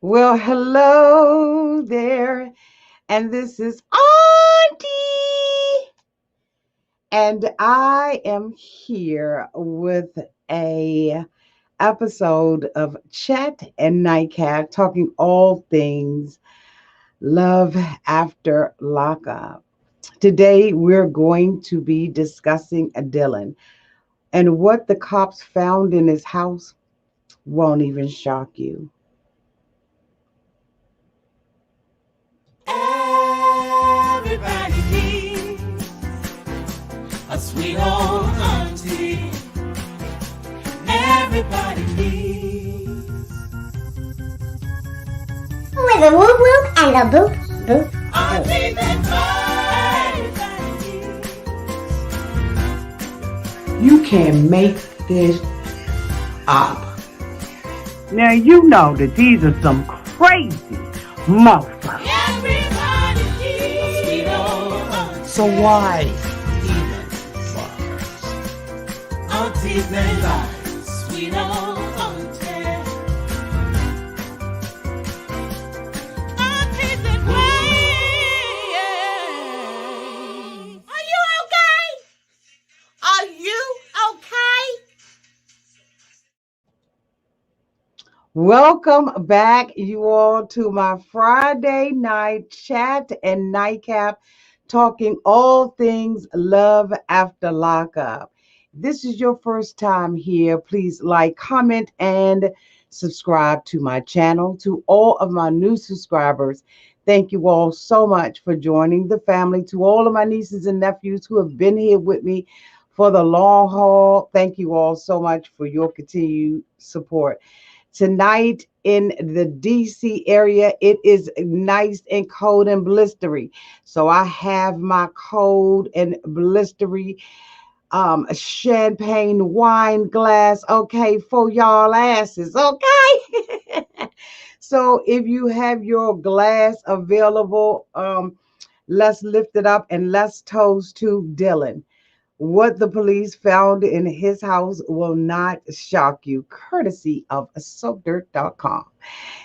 Well, hello there, and this is Auntie, and I am here with a episode of Chat and Nightcap, talking all things love after lockup. Today, we're going to be discussing Dylan, and what the cops found in his house won't even shock you. Everybody needs a sweet old auntie. Everybody needs with a whoop whoop and a boop boop boop. auntie that everybody needs. You can make this up. Now you know that these are some crazy motherfuckers. Everybody needs a sweet old auntie. So why even fuckers? Aunties and lies, sweet old auntie. Aunties and ways. Are you okay? Are you okay? Welcome back, you all, to my Friday night chat and nightcap, talking all things love after lockup. This is your first time here. Please like, comment, and subscribe to my channel. To all of my new subscribers, thank you all so much for joining the family. To all of my nieces and nephews who have been here with me for the long haul, thank you all so much for your continued support. Tonight in the DC area, it is nice and cold and blistery. So I have my cold and blistery champagne wine glass, okay, for y'all asses, okay? So if you have your glass available, let's lift it up and let's toast to Dylan. What the police found in his house will not shock you, courtesy of soapdirt.com.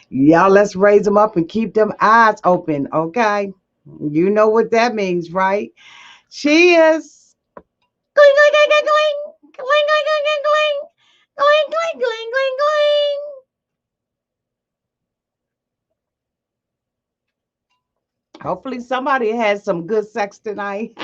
Y'all, let's raise them up and keep them eyes open, okay? You know what that means, right? Cheers. Gling, gling, gling, gling, gling, gling, gling, gling, gling, gling, gling, gling, gling. Hopefully somebody has some good sex tonight.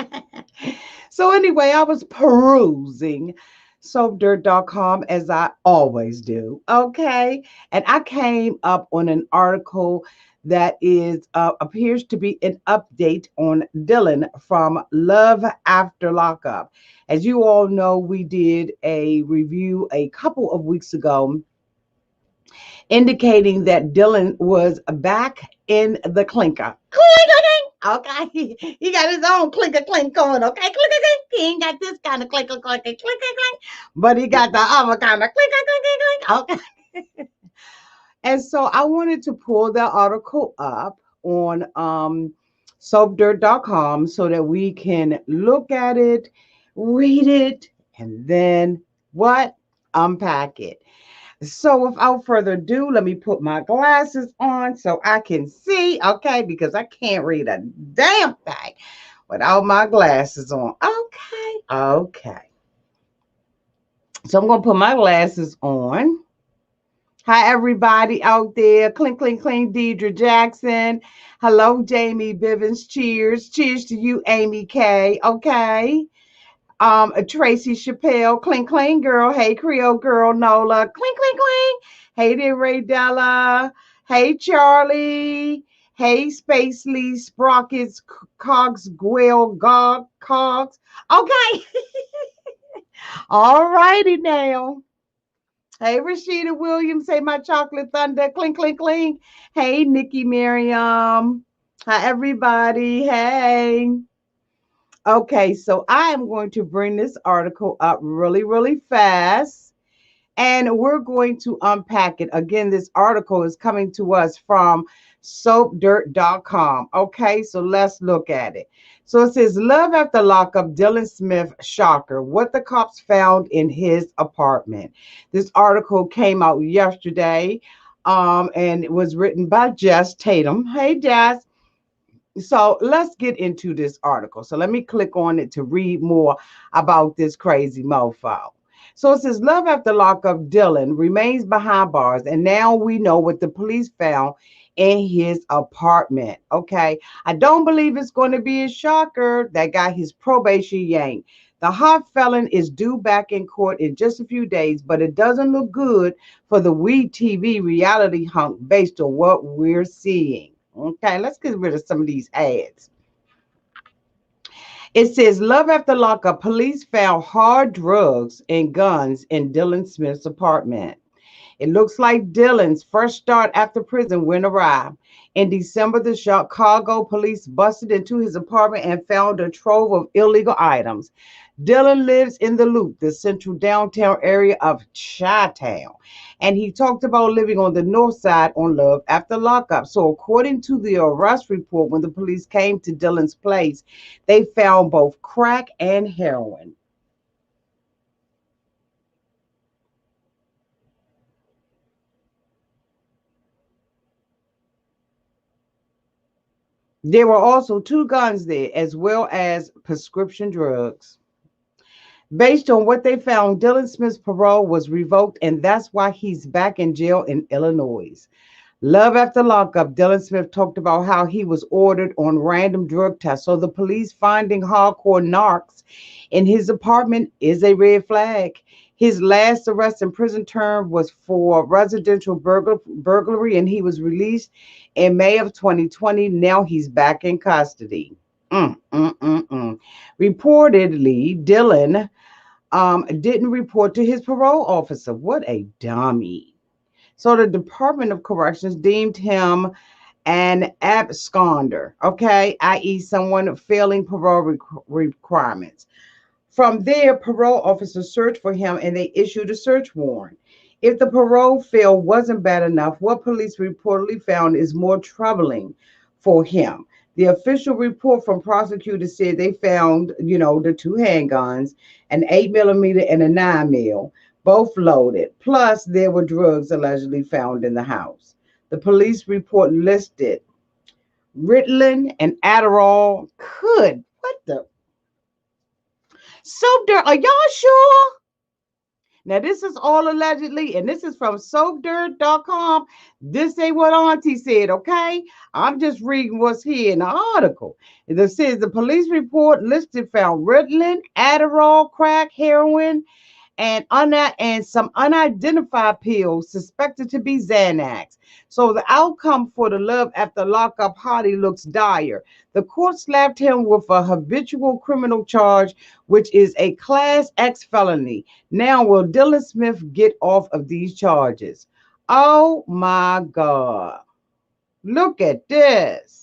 So anyway, I was perusing soapdirt.com as I always do. Okay. And I came up on an article that is appears to be an update on Dylan from Love After Lockup. As you all know, we did a review a couple of weeks ago indicating that Dylan was back in the clinker. Okay, he got his own clinker clink going. Okay, clinker clink. He ain't got this kind of clinker clink, but he got the other kind of clinker clink. Okay, and so I wanted to pull that article up on soapdirt.com so that we can look at it, read it, and then what? Unpack it. So without further ado, let me put my glasses on so I can see, okay, because I can't read a damn thing without my glasses on. Okay. So I'm going to put my glasses on. Hi, everybody out there. Clink, clink, clink, Deidre Jackson. Hello, Jamie Bivens. Cheers. Cheers to you, Amy K. Okay. Tracy Chappelle, clink clink girl, hey Creole girl Nola, clink clink clink, hey there Ray Della, hey Charlie, hey Spacely, Sprockets, Cogs, Gwell, Gog, Cogs. Okay, all righty now. Hey Rashida Williams, hey my chocolate thunder, clink clink clink. Hey Nikki Miriam, hi everybody, hey. Okay, so I am going to bring this article up really, really fast, and we're going to unpack it. Again, this article is coming to us from soapdirt.com. Okay, so let's look at it. So it says, Love After Lockup, Dylan Smith, shocker, what the cops found in his apartment. This article came out yesterday. And it was written by Jess Tatum. Hey, Jess. So let's get into this article. So let me click on it to read more about this crazy mofo. So it says, Love after lockup, Dylan remains behind bars. And now we know what the police found in his apartment. Okay. I don't believe it's going to be a shocker that got his probation yanked. The hot felon is due back in court in just a few days, but it doesn't look good for the WEtv reality hunk based on what we're seeing. Okay, let's get rid of some of these ads. It says, Love after lockup, police found hard drugs and guns in Dylan Smith's apartment. It looks like Dylan's first start after prison went awry. In December, the Chicago police busted into his apartment and found a trove of illegal items. Dylan lives in the Loop, the central downtown area of Chi-Town, and he talked about living on the north side on Love after lockup. So, according to the arrest report, when the police came to Dylan's place, they found both crack and heroin. There were also two guns there, as well as prescription drugs. Based on what they found, Dylan Smith's parole was revoked, and that's why he's back in jail in Illinois. Love after lockup, Dylan Smith talked about how he was ordered on random drug tests. So the police finding hardcore narcs in his apartment is a red flag. His last arrest and prison term was for residential burglary, and he was released in May of 2020. Now he's back in custody. Mm, mm, mm, mm. Reportedly, Dylan didn't report to his parole officer. What a dummy. So the Department of Corrections deemed him an absconder, okay, i.e., someone failing parole requirements. From there, parole officers searched for him and they issued a search warrant. If the parole fail wasn't bad enough, what police reportedly found is more troubling for him. The official report from prosecutors said they found, the two handguns, an 8 millimeter and a 9 mil, both loaded. Plus, there were drugs allegedly found in the house. The police report listed Ritalin and Adderall. What the? So, are y'all sure? Now, this is all allegedly, and this is from soapdirt.com. This ain't what Auntie said, okay? I'm just reading what's here in the article. It says the police report listed found Ritalin, Adderall, crack, heroin, and some unidentified pills suspected to be Xanax. So the outcome for the Love after lockup hottie looks dire. The court slapped him with a habitual criminal charge, which is a Class X felony. Now, will Dylan Smith get off of these charges? Oh my God. Look at this.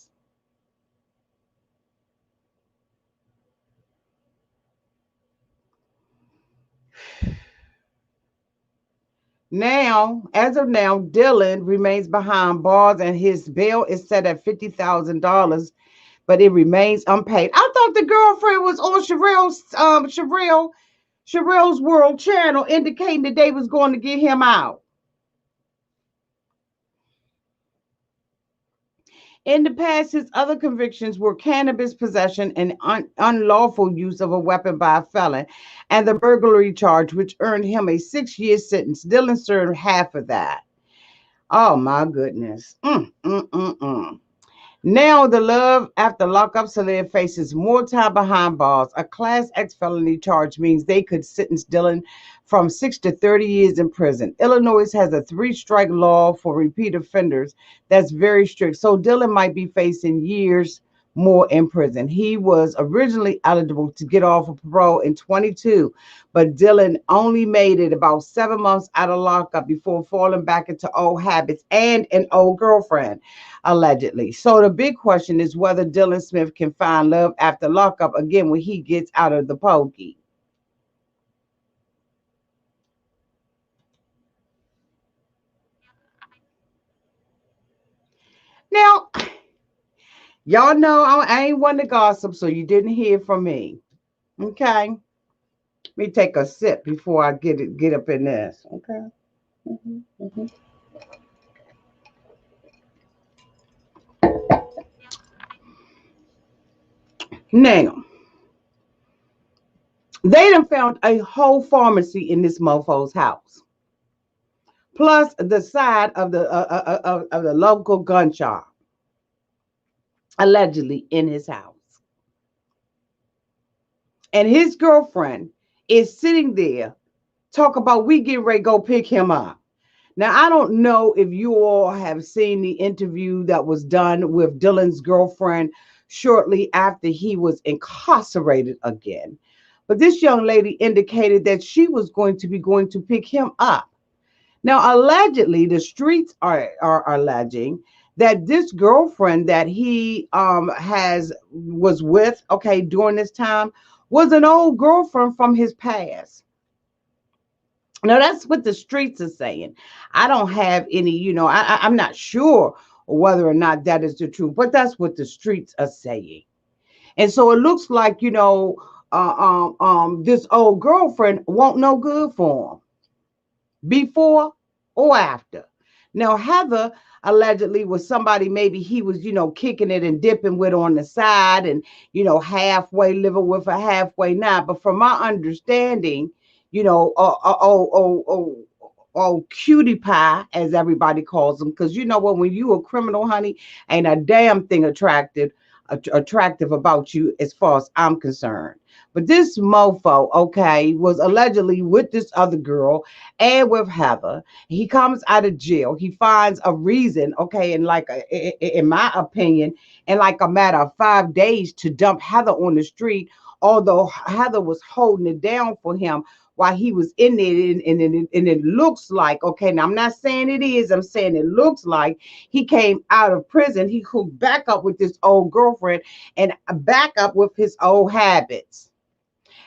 Now, as of now, Dylan remains behind bars and his bail is set at $50,000, but it remains unpaid. I thought the girlfriend was on Sherelle's World Channel indicating that they was going to get him out. In the past, his other convictions were cannabis possession and unlawful use of a weapon by a felon, and the burglary charge, which earned him a 6-year sentence. Dylan served half of that. Oh my goodness. Now, the Love after lockup celeb faces more time behind bars. A Class X felony charge means they could sentence Dylan from 6 to 30 years in prison. Illinois has a 3-strike law for repeat offenders that's very strict. So Dylan might be facing years more in prison. He was originally eligible to get off of parole in 22, but Dylan only made it about 7 months out of lockup before falling back into old habits and an old girlfriend, allegedly. So the big question is whether Dylan Smith can find love after lockup again when he gets out of the pokey. Now, y'all know I ain't one to gossip, so you didn't hear from me. Okay. Let me take a sip before I get up in this. Okay. Now, they done found a whole pharmacy in this mofo's house, plus the side of the local gun shop, allegedly in his house. And his girlfriend is sitting there talk about we getting ready to go pick him up. Now, I don't know if you all have seen the interview that was done with Dylan's girlfriend shortly after he was incarcerated again. But this young lady indicated that she was going to pick him up. Now, allegedly, the streets are alleging that this girlfriend that he was with, okay, during this time was an old girlfriend from his past. Now, that's what the streets are saying. I don't have any, I'm not sure whether or not that is the truth, but that's what the streets are saying. And so it looks like, this old girlfriend won't no good for him before or after. Now, Heather allegedly was somebody maybe he was, kicking it and dipping with on the side and, halfway living with her, halfway not. But from my understanding, oh, cutie pie, as everybody calls them, because you know what, when you a criminal, honey, ain't a damn thing attractive about you as far as I'm concerned. But this mofo, okay, was allegedly with this other girl and with Heather. He comes out of jail. He finds a reason, okay, and in my opinion, in like a matter of 5 days to dump Heather on the street, although Heather was holding it down for him while he was in there. And it looks like, okay, now I'm not saying it is, I'm saying it looks like he came out of prison. He hooked back up with this old girlfriend and back up with his old habits.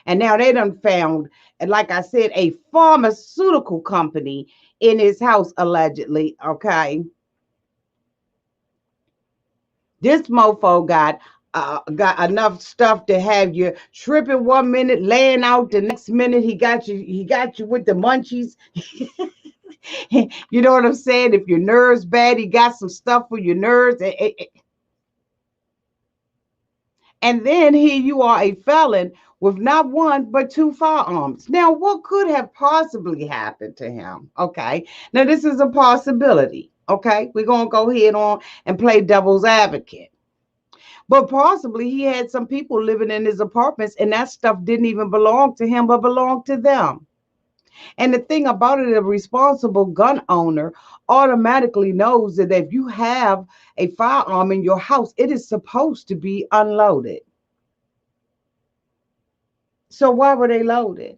And now they done found, and like I said, a pharmaceutical company in his house, allegedly, okay? This mofo got enough stuff to have you tripping 1 minute, laying out the next minute. He got you with the munchies. You know what I'm saying? If your nerves bad, he got some stuff for your nerves. And then here you are, a felon with not one but two firearms. Now, what could have possibly happened to him? Okay. Now, this is a possibility. Okay. We're going to go ahead on and play devil's advocate. But possibly he had some people living in his apartments and that stuff didn't even belong to him, but belonged to them. And the thing about it, a responsible gun owner automatically knows that if you have a firearm in your house, it is supposed to be unloaded. So why were they loaded?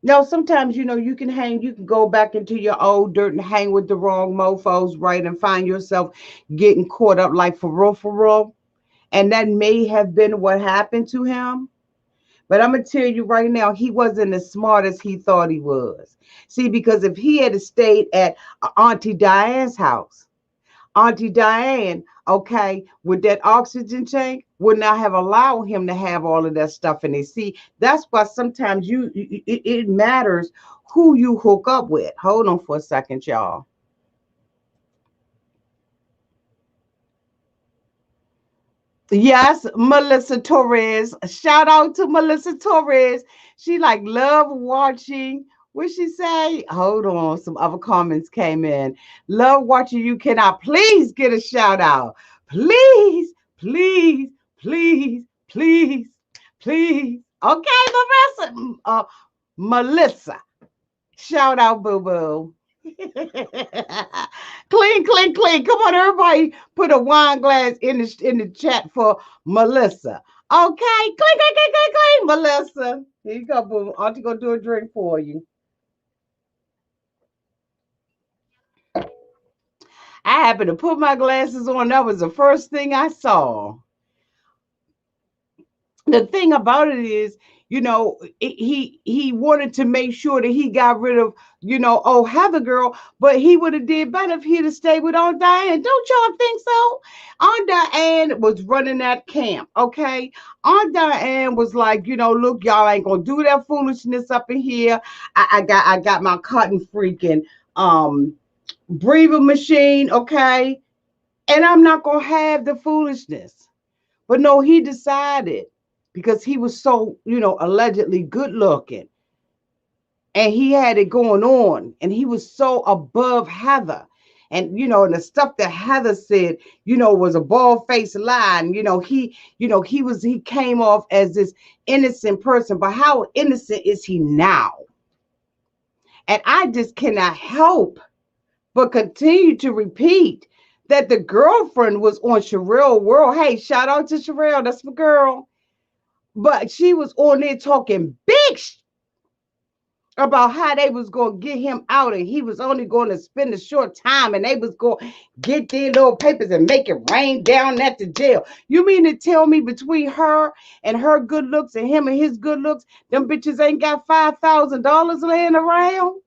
Now, sometimes, you can go back into your old dirt and hang with the wrong mofos, right? And find yourself getting caught up like for real. And that may have been what happened to him. But I'm going to tell you right now, he wasn't as smart as he thought he was. See, because if he had stayed at Auntie Diane's house, Auntie Diane, okay, with that oxygen tank, would not have allowed him to have all of that stuff in it. See, that's why sometimes it matters who you hook up with. Hold on for a second, y'all. Yes, Melissa Torres. Shout out to Melissa Torres. She love watching. What she say? Hold on. Some other comments came in. Love watching you. Can I please get a shout out? Please, please, please, please, please. Okay, Melissa. Shout out, boo boo. Clean, clean, clean. Come on, everybody, put a wine glass in the chat for Melissa. Okay, clean, clean, clean, clean, clean, Melissa. Here you go, boo. Auntie gonna do a drink for you. I happened to put my glasses on. That was the first thing I saw. The thing about it is, he wanted to make sure that he got rid of, Heather girl, but he would have did better if he'd have stayed with Aunt Diane. Don't y'all think so? Aunt Diane was running that camp, okay? Aunt Diane was like, look, y'all ain't gonna do that foolishness up in here. I got my cotton freaking breather machine, okay? And I'm not gonna have the foolishness. But no, he decided because he was so, allegedly good looking and he had it going on and he was so above Heather. And and the stuff that Heather said, was a bald faced lie. And he came off as this innocent person. But how innocent is he now? And I just cannot help but continue to repeat that the girlfriend was on Sherelle World. Hey, shout out to Sherelle, that's my girl. But she was on there talking big about how they was going to get him out and he was only going to spend a short time and they was going to get their little papers and make it rain down at the jail. You mean to tell me between her and her good looks and him and his good looks, them bitches ain't got $5,000 laying around?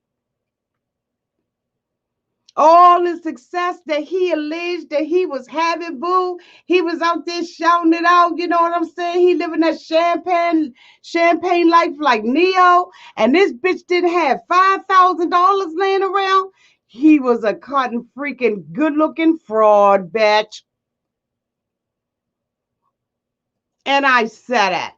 All the success that he alleged that he was having, boo. He was out there shouting it out. You know what I'm saying? He living that champagne life like Neo. And this bitch didn't have $5,000 laying around. He was a cotton freaking good looking fraud, bitch. And I said it.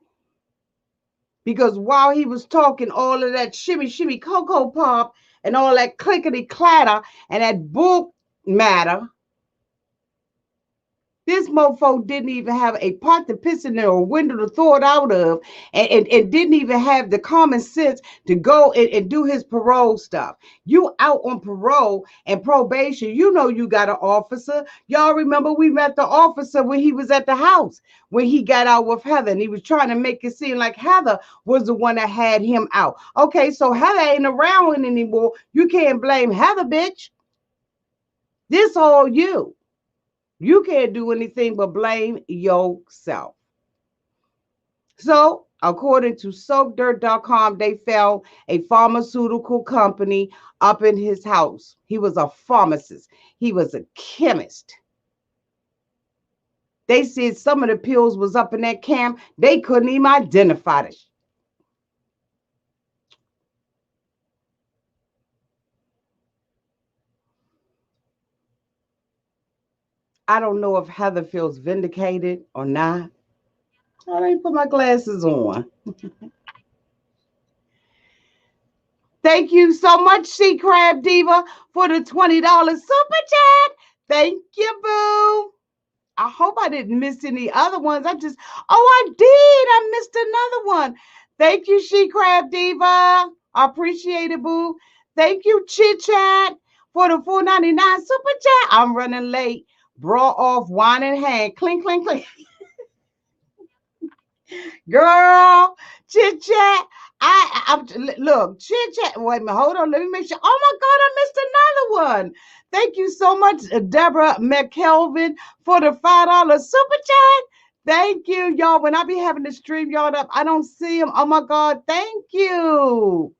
Because while he was talking all of that shimmy, cocoa pop, and all that clickety clatter and that bull matter, this mofo didn't even have a pot to piss in there or a window to throw it out of, and didn't even have the common sense to go and do his parole stuff. You out on parole and probation, you got an officer. Y'all remember we met the officer when he was at the house, when he got out with Heather, and he was trying to make it seem like Heather was the one that had him out. Okay, so Heather ain't around anymore. You can't blame Heather, bitch. This all you. You can't do anything but blame yourself. So, according to soapdirt.com, they found a pharmaceutical company up in his house. He was a pharmacist. He was a chemist. They said some of the pills was up in that camp. They couldn't even identify it. I don't know if Heather feels vindicated or not. I didn't put my glasses on. Thank you so much, Sea Crab Diva, for the $20 super chat. Thank you, boo. I hope I didn't miss any other ones. I did. I missed another one. Thank you, She Crab Diva. I appreciate it, boo. Thank you, Chit Chat, for the $4.99 super chat. I'm running late. Bra off, wine in hand. Clink, clink, clink. Girl, Chit Chat. Look, Chit Chat. Wait a minute, hold on. Let me make sure. Oh my God, I missed another one. Thank you so much, Deborah McKelvin, for the $5 super chat. Thank you, y'all. When I be having the stream y'all up, I don't see them. Oh my God, thank you.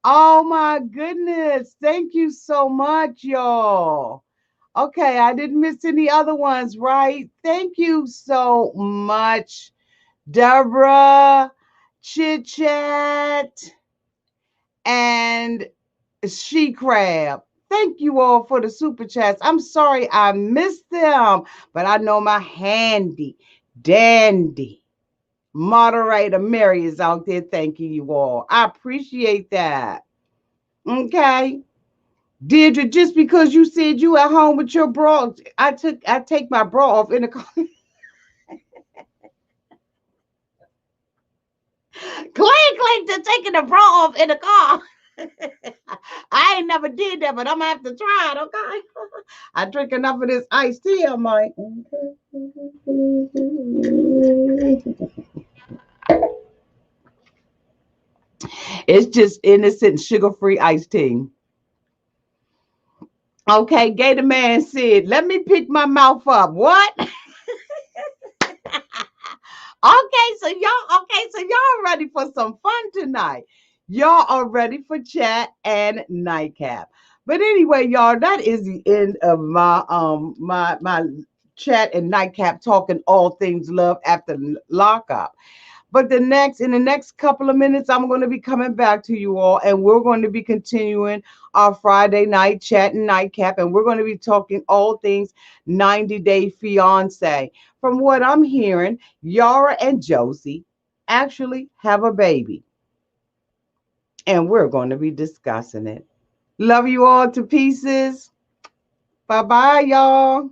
Oh my goodness, thank you so much, y'all. Okay, I didn't miss any other ones, right? Thank you so much, Deborah, Chit Chat, and She Crab. Thank you all for the super chats. I'm sorry I missed them, but I know my handy dandy moderator Mary is out there thanking you all. I appreciate that. Okay. Deirdre, just because you said you at home with your bra, I take my bra off in the car. Clank to taking the bra off in the car. I ain't never did that, but I'm gonna have to try it, okay? I drink enough of this iced tea, I might. It's just innocent sugar-free iced tea. Okay, Gator Man said, let me pick my mouth up. What? So y'all ready for some fun tonight. Y'all are ready for chat and nightcap. But anyway, y'all, that is the end of my chat and nightcap talking all things love after lockup. But in the next couple of minutes, I'm going to be coming back to you all, and we're going to be continuing our Friday night chat and nightcap, and we're going to be talking all things 90 Day Fiance. From what I'm hearing, Yara and Josie actually have a baby, and we're going to be discussing it. Love you all to pieces. Bye bye, y'all.